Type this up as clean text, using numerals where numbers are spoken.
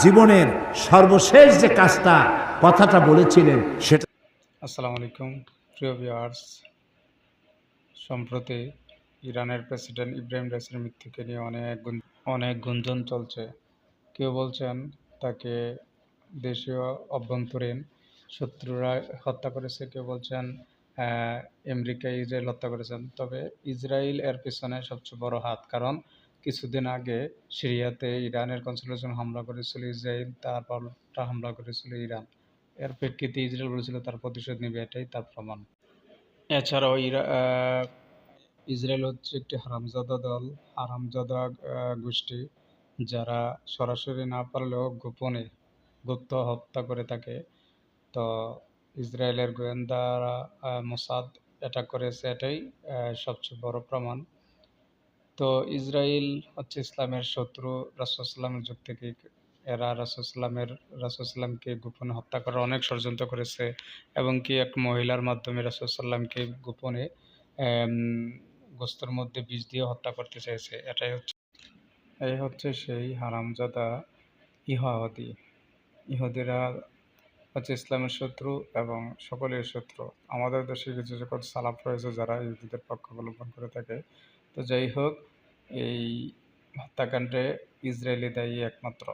জীবনের সর্বশেষ যে কাজটা কথাটা বলেছিলেন সেটা। আসসালামু আলাইকুম প্রিয় ভিউয়ার্স। সম্প্রতি ইরানের প্রেসিডেন্ট ইব্রাহিম রাইসির মৃত্যুকে নিয়ে অনেক গুঞ্জন চলছে। কেউ বলছেন তাকে দেশীয় অভ্যন্তরীণ শত্রুরা হত্যা করেছে, কেউ বলছেন আমেরিকা ইসরায়েল হত্যা করেছেন। তবে ইসরায়েল এর পিছনে সবচেয়ে বড় হাত, কারণ কিছুদিন আগে সিরিয়াতে ইরানের কনসুলেশন হামলা করেছিল ইসরায়েল, তার পাল্টা হামলা করেছিল ইরান। এর প্রেক্ষিতে ইসরায়েল বলেছিল তার প্রতিশোধ নেবে, এটাই তার প্রমাণ। এছাড়াও ইসরায়েল হচ্ছে একটি হারামজাদা দল, হারামজাদা গোষ্ঠী, যারা সরাসরি না পারলেও গোপনে গুপ্ত হত্যা করে থাকে। তো ইসরায়েলের গোয়েন্দারা মোসাদ অ্যাটাক করেছে, এটাই সবচেয়ে বড় প্রমাণ। তো ইসরায়েল হচ্ছে ইসলামের শত্রু। রাসূলুল্লাহর যুগ থেকে এরা রাসূলুল্লাহকে গোপনে হত্যা করার অনেক ষড়যন্ত্র করেছে, এবং কি এক মহিলার মাধ্যমে রাসূলুল্লাহকে গোপনে আম, গোশতের মধ্যে বিষ দিয়ে হত্যা করতে চেয়েছে। এই হচ্ছে সেই হারামজাদা ইহুদি। ইহুদিরা হচ্ছে ইসলামের শত্রু এবং সকলের শত্রু। আমাদের দেশে কিছু যখন সালাফ রয়েছে যারা ইহুদিদের পক্ষ অবলম্বন করে থাকে। তো যাই হোক, এই হত্যাকাণ্ডে ইসরায়েলি দায়ী একমাত্র।